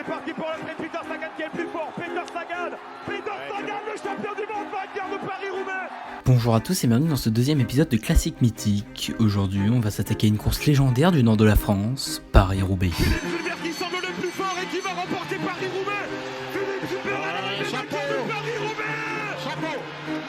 parti pour le prix de Peter Sagan qui est le plus fort. Peter Sagan, le champion du monde, vainqueur de Paris-Roubaix. Bonjour à tous et bienvenue dans ce deuxième épisode de Classique Mythique. Aujourd'hui, on va s'attaquer à une course légendaire du nord de la France, Paris-Roubaix. Philippe Gilbert qui semble le plus fort et qui va remporter Paris-Roubaix. Philippe Gilbert a la vainqueur de Paris-Roubaix. Chapeau.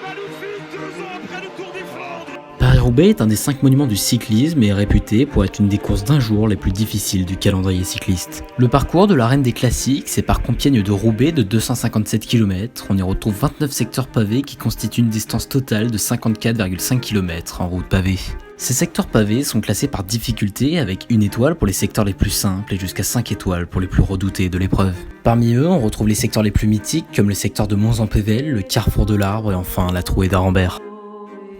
Magnifique, 2 ans après le Tour des Flandres. Paris-Roubaix est un des 5 monuments du cyclisme et est réputé pour être une des courses d'un jour les plus difficiles du calendrier cycliste. Le parcours de la reine des classiques sépare Compiègne de Roubaix de 257 km. On y retrouve 29 secteurs pavés qui constituent une distance totale de 54,5 km en route pavée. Ces secteurs pavés sont classés par difficulté avec 1 étoile pour les secteurs les plus simples et jusqu'à 5 étoiles pour les plus redoutés de l'épreuve. Parmi eux, on retrouve les secteurs les plus mythiques comme le secteur de Mons-en-Pévèle, le Carrefour de l'Arbre et enfin la Trouée d'Arambert.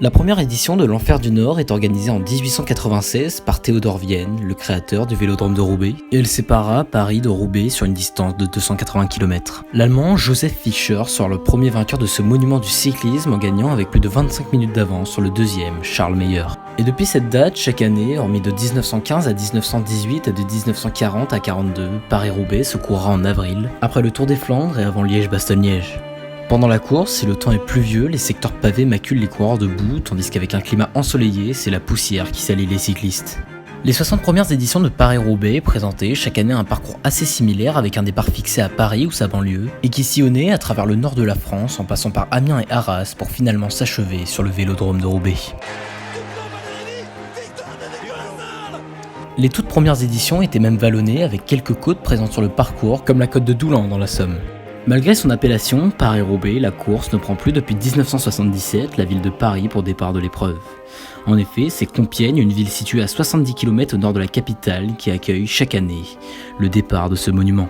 La première édition de l'Enfer du Nord est organisée en 1896 par Théodore Vienne, le créateur du Vélodrome de Roubaix, et elle sépara Paris de Roubaix sur une distance de 280 km. L'Allemand Joseph Fischer sera le premier vainqueur de ce monument du cyclisme en gagnant avec plus de 25 minutes d'avance sur le deuxième, Charles Meyer. Et depuis cette date, chaque année, hormis de 1915 à 1918 et de 1940 à 42, Paris-Roubaix se courra en avril, après le Tour des Flandres et avant Liège-Bastogne-Liège. Pendant la course, si le temps est pluvieux, les secteurs pavés maculent les coureurs debout, tandis qu'avec un climat ensoleillé, c'est la poussière qui salit les cyclistes. Les 60 premières éditions de Paris-Roubaix présentaient chaque année un parcours assez similaire avec un départ fixé à Paris ou sa banlieue, et qui sillonnait à travers le nord de la France en passant par Amiens et Arras pour finalement s'achever sur le Vélodrome de Roubaix. Les toutes premières éditions étaient même vallonnées avec quelques côtes présentes sur le parcours, comme la côte de Doulan dans la Somme. Malgré son appellation, Paris-Roubaix, la course ne prend plus depuis 1977 la ville de Paris pour départ de l'épreuve. En effet, c'est Compiègne, une ville située à 70 km au nord de la capitale, qui accueille chaque année le départ de ce monument.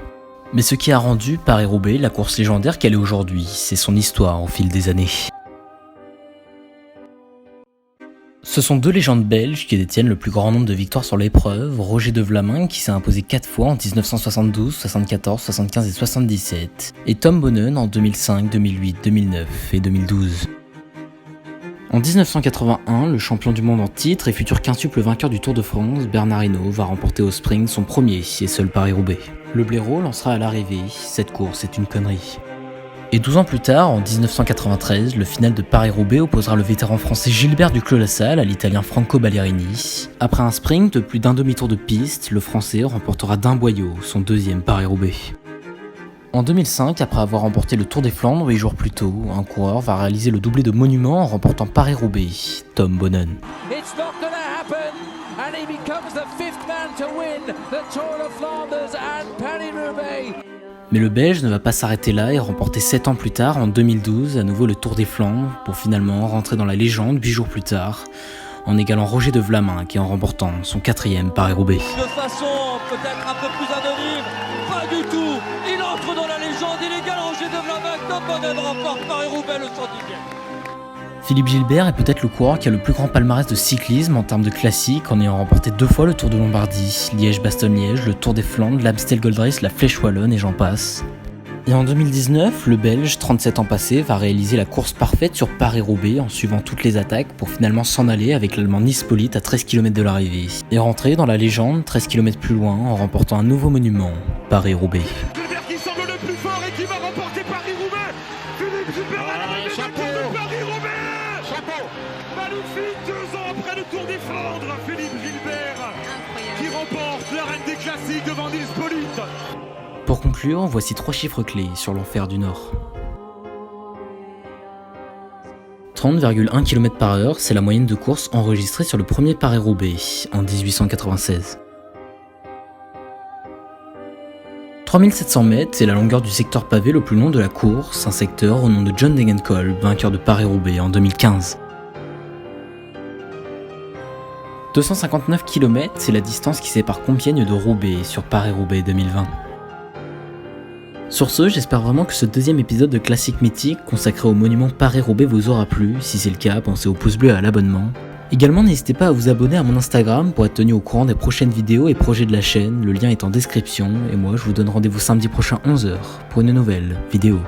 Mais ce qui a rendu Paris-Roubaix la course légendaire qu'elle est aujourd'hui, c'est son histoire au fil des années. Ce sont 2 légendes belges qui détiennent le plus grand nombre de victoires sur l'épreuve, Roger de Vlaminck qui s'est imposé 4 fois en 1972, 74, 75 et 77, et Tom Boonen en 2005, 2008, 2009 et 2012. En 1981, le champion du monde en titre et futur quintuple vainqueur du Tour de France, Bernard Hinault, va remporter au sprint son premier et seul Paris-Roubaix. Le blaireau lancera à l'arrivée, cette course est une connerie. Et 12 ans plus tard, en 1993, le final de Paris-Roubaix opposera le vétéran français Gilbert Duclos-Lassalle à l'italien Franco Ballerini. Après un sprint de plus d'un demi-tour de piste, le français remportera d'un boyau son deuxième Paris-Roubaix. En 2005, après avoir remporté le Tour des Flandres 8 jours plus tôt, un coureur va réaliser le doublé de monument en remportant Paris-Roubaix, Tom Boonen. It's not gonna happen, and he becomes the 5th man to win the Tour of Flanders and Paris-Roubaix. Mais le Belge ne va pas s'arrêter là et remporter 7 ans plus tard, en 2012, à nouveau le Tour des Flandres, pour finalement rentrer dans la légende 8 jours plus tard, en égalant Roger de Vlaminck et en remportant son 4e Paris-Roubaix. De façon peut-être un peu plus anonyme, pas du tout. Il entre dans la légende, il égale Roger de Vlaminck, Tom Boonen remporte Paris-Roubaix le 110e. Philippe Gilbert est peut-être le coureur qui a le plus grand palmarès de cyclisme en termes de classiques en ayant remporté 2 fois le Tour de Lombardie, Liège-Bastogne-Liège, le Tour des Flandres, l'Amstel Gold Race, la Flèche Wallonne et j'en passe. Et en 2019, le Belge, 37 ans passés, va réaliser la course parfaite sur Paris-Roubaix en suivant toutes les attaques pour finalement s'en aller avec l'Allemand Nils Politt à 13 km de l'arrivée et rentrer dans la légende 13 km plus loin en remportant un nouveau monument, Paris-Roubaix. Gilbert qui semble le plus fort et qui va remporter Paris-Roubaix. Philippe Gilbert a la vainqueur de Paris-Roubaix. Chapeau. Magnifique, 2 ans après le Tour des Flandres, Philippe Gilbert qui remporte la reine des classiques devant Nils Politt. Pour conclure, voici 3 chiffres clés sur l'Enfer du Nord. 30,1 km/h, c'est la moyenne de course enregistrée sur le premier Paris-Roubaix en 1896. 3700 mètres, c'est la longueur du secteur pavé le plus long de la course, un secteur au nom de John Degenkolb, vainqueur de Paris-Roubaix en 2015. 259 km, c'est la distance qui sépare Compiègne de Roubaix sur Paris-Roubaix 2020. Sur ce, j'espère vraiment que ce deuxième épisode de Classique Mythique consacré au monument Paris-Roubaix vous aura plu. Si c'est le cas, pensez au pouce bleu et à l'abonnement. Également, n'hésitez pas à vous abonner à mon Instagram pour être tenu au courant des prochaines vidéos et projets de la chaîne, le lien est en description, et moi je vous donne rendez-vous samedi prochain 11h pour une nouvelle vidéo.